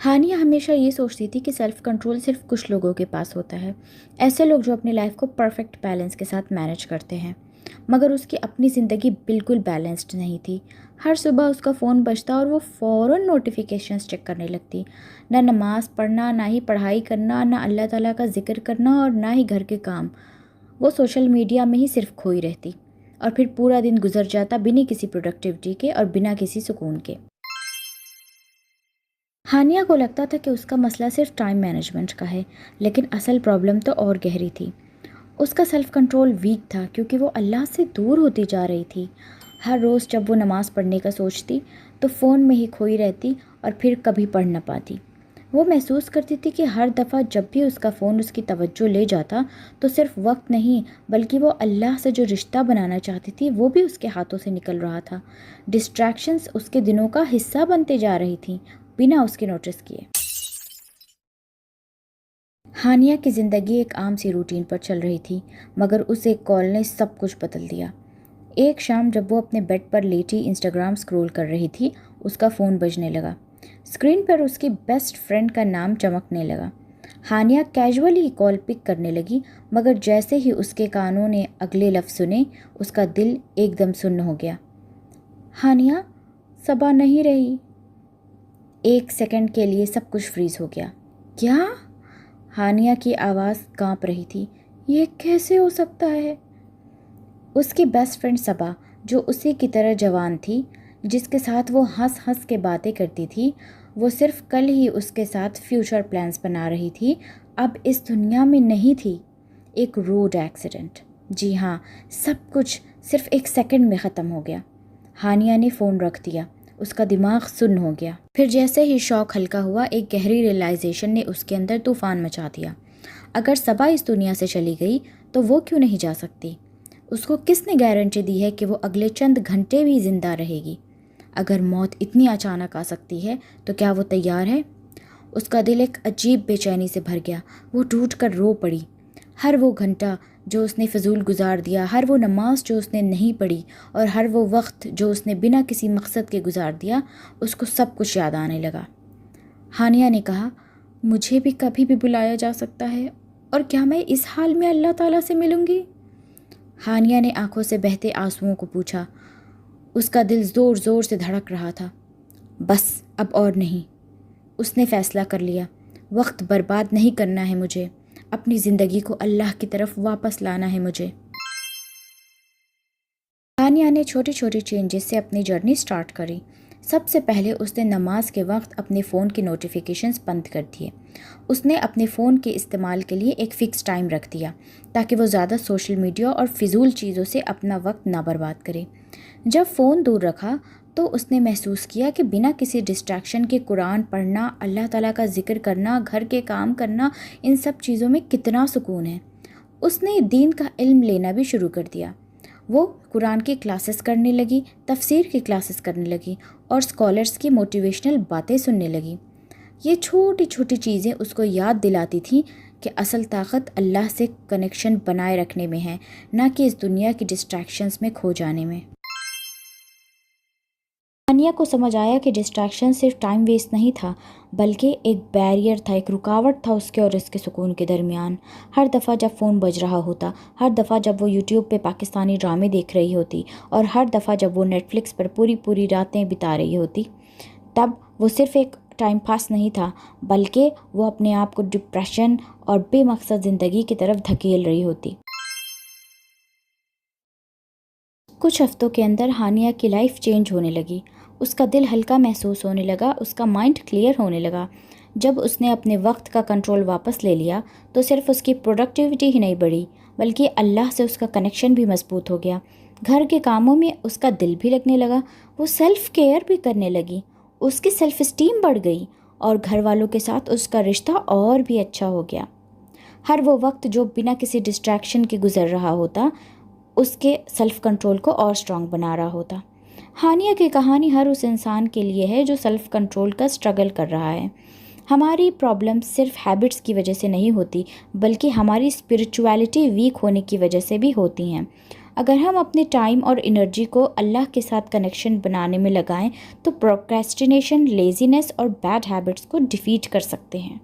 हानिया हमेशा ये सोचती थी कि सेल्फ कंट्रोल सिर्फ कुछ लोगों के पास होता है, ऐसे लोग जो अपनी लाइफ को परफेक्ट बैलेंस के साथ मैनेज करते हैं। मगर उसकी अपनी ज़िंदगी बिल्कुल बैलेंस्ड नहीं थी। हर सुबह उसका फ़ोन बजता और वो फ़ौरन नोटिफिकेशंस चेक करने लगती। ना नमाज़ पढ़ना, ना ही पढ़ाई करना, ना अल्लाह ताला का जिक्र करना और ना ही घर के काम। वो सोशल मीडिया में ही सिर्फ खोई रहती और फिर पूरा दिन गुजर जाता बिना किसी प्रोडक्टिविटी के और बिना किसी सुकून के। हानिया को लगता था कि उसका मसला सिर्फ टाइम मैनेजमेंट का है, लेकिन असल प्रॉब्लम तो और गहरी थी। उसका सेल्फ कंट्रोल वीक था क्योंकि वो अल्लाह से दूर होती जा रही थी। हर रोज़ जब वो नमाज़ पढ़ने का सोचती तो फ़ोन में ही खोई रहती और फिर कभी पढ़ न पाती। वो महसूस करती थी कि हर दफ़ा जब भी उसका फ़ोन उसकी तवज्जो ले जाता तो सिर्फ वक्त नहीं बल्कि वो अल्लाह से जो रिश्ता बनाना चाहती थी वो भी उसके हाथों से निकल रहा था। डिस्ट्रैक्शंस उसके दिनों का हिस्सा बनते जा रही थी बिना उसके नोटिस किए। हानिया की ज़िंदगी एक आम सी रूटीन पर चल रही थी, मगर उस एक कॉल ने सब कुछ बदल दिया। एक शाम जब वो अपने बेड पर लेटी इंस्टाग्राम स्क्रॉल कर रही थी, उसका फ़ोन बजने लगा। स्क्रीन पर उसकी बेस्ट फ्रेंड का नाम चमकने लगा। हानिया कैजुअली कॉल पिक करने लगी, मगर जैसे ही उसके कानों ने अगले लफ्ज़ सुने, उसका दिल एकदम सुन्न हो गया। हानिया, सबा नहीं रही। एक सेकंड के लिए सब कुछ फ्रीज हो गया। क्या? हानिया की आवाज़ कांप रही थी। ये कैसे हो सकता है? उसकी बेस्ट फ्रेंड सबा, जो उसी की तरह जवान थी, जिसके साथ वो हंस हंस के बातें करती थी, वो सिर्फ कल ही उसके साथ फ्यूचर प्लान्स बना रही थी, अब इस दुनिया में नहीं थी। एक रोड एक्सीडेंट। जी हाँ, सब कुछ सिर्फ एक सेकंड में ख़त्म हो गया। हानिया ने फ़ोन रख दिया। उसका दिमाग सुन्न हो गया। फिर जैसे ही शौक हल्का हुआ, एक गहरी रियलाइजेशन ने उसके अंदर तूफान मचा दिया। अगर सबा इस दुनिया से चली गई तो वो क्यों नहीं जा सकती? उसको किसने गारंटी दी है कि वो अगले चंद घंटे भी जिंदा रहेगी? अगर मौत इतनी अचानक आ सकती है तो क्या वो तैयार है? उसका दिल एक अजीब बेचैनी से भर गया। वो टूट कर रो पड़ी। हर वो घंटा जो उसने फ़जूल गुजार दिया, हर वो नमाज जो उसने नहीं पढ़ी और हर वो वक्त जो उसने बिना किसी मकसद के गुजार दिया, उसको सब कुछ याद आने लगा। हानिया ने कहा, मुझे भी कभी भी बुलाया जा सकता है, और क्या मैं इस हाल में अल्लाह ताला से मिलूँगी? हानिया ने आंखों से बहते आंसुओं को पूछा। उसका दिल ज़ोर ज़ोर से धड़क रहा था। बस अब और नहीं। उसने फ़ैसला कर लिया, वक्त बर्बाद नहीं करना है मुझे, अपनी ज़िंदगी को अल्लाह की तरफ वापस लाना है मुझे। हानिया ने छोटी छोटी चेंजेस से अपनी जर्नी स्टार्ट करी। सबसे पहले उसने नमाज के वक्त अपने फ़ोन की नोटिफिकेशंस बंद कर दिए। उसने अपने फ़ोन के इस्तेमाल के लिए एक फ़िक्स टाइम रख दिया ताकि वो ज़्यादा सोशल मीडिया और फिजूल चीज़ों से अपना वक्त ना बर्बाद करे। जब फ़ोन दूर रखा तो उसने महसूस किया कि बिना किसी डिस्ट्रैक्शन के कुरान पढ़ना, अल्लाह ताला का जिक्र करना, घर के काम करना, इन सब चीज़ों में कितना सुकून है। उसने दीन का इल्म लेना भी शुरू कर दिया। वो कुरान की क्लासेस करने लगी, तफसीर की क्लासेस करने लगी और स्कॉलर्स की मोटिवेशनल बातें सुनने लगी। ये छोटी छोटी चीज़ें उसको याद दिलाती थीं कि असल ताकत अल्लाह से कनेक्शन बनाए रखने में है, ना कि इस दुनिया की डिस्ट्रैक्शंस में खो जाने में। तानिया को समझ आया कि डिस्ट्रैक्शन सिर्फ टाइम वेस्ट नहीं था, बल्कि एक बैरियर था, एक रुकावट था उसके और इसके सुकून के दरमियान। हर दफ़ा जब फ़ोन बज रहा होता, हर दफ़ा जब वो यूट्यूब पे पाकिस्तानी ड्रामे देख रही होती और हर दफ़ा जब वो नेटफ्लिक्स पर पूरी पूरी रातें बिता रही होती, तब वो सिर्फ एक टाइम पास नहीं था, बल्कि वो अपने आप को डिप्रेशन और बेमकसद ज़िंदगी की तरफ धकेल रही होती। कुछ हफ्तों के अंदर हानिया की लाइफ चेंज होने लगी। उसका दिल हल्का महसूस होने लगा, उसका माइंड क्लियर होने लगा। जब उसने अपने वक्त का कंट्रोल वापस ले लिया तो सिर्फ उसकी प्रोडक्टिविटी ही नहीं बढ़ी, बल्कि अल्लाह से उसका कनेक्शन भी मजबूत हो गया। घर के कामों में उसका दिल भी लगने लगा। वो सेल्फ केयर भी करने लगी। उसकी सेल्फ इस्टीम बढ़ गई और घर वालों के साथ उसका रिश्ता और भी अच्छा हो गया। हर वो वक्त जो बिना किसी डिस्ट्रैक्शन के गुजर रहा होता, उसके सेल्फ कंट्रोल को और स्ट्रॉन्ग बना रहा होता। हानिया की कहानी हर उस इंसान के लिए है जो सेल्फ कंट्रोल का स्ट्रगल कर रहा है। हमारी प्रॉब्लम सिर्फ हैबिट्स की वजह से नहीं होती, बल्कि हमारी स्पिरिचुअलिटी वीक होने की वजह से भी होती हैं। اگر ہم اپنے ٹائم اور انرجی کو اللہ کے ساتھ کنیکشن بنانے میں لگائیں تو پروکریسٹینیشن، لیزینس اور بیڈ ہیبٹس کو ڈیفیٹ کر سکتے ہیں۔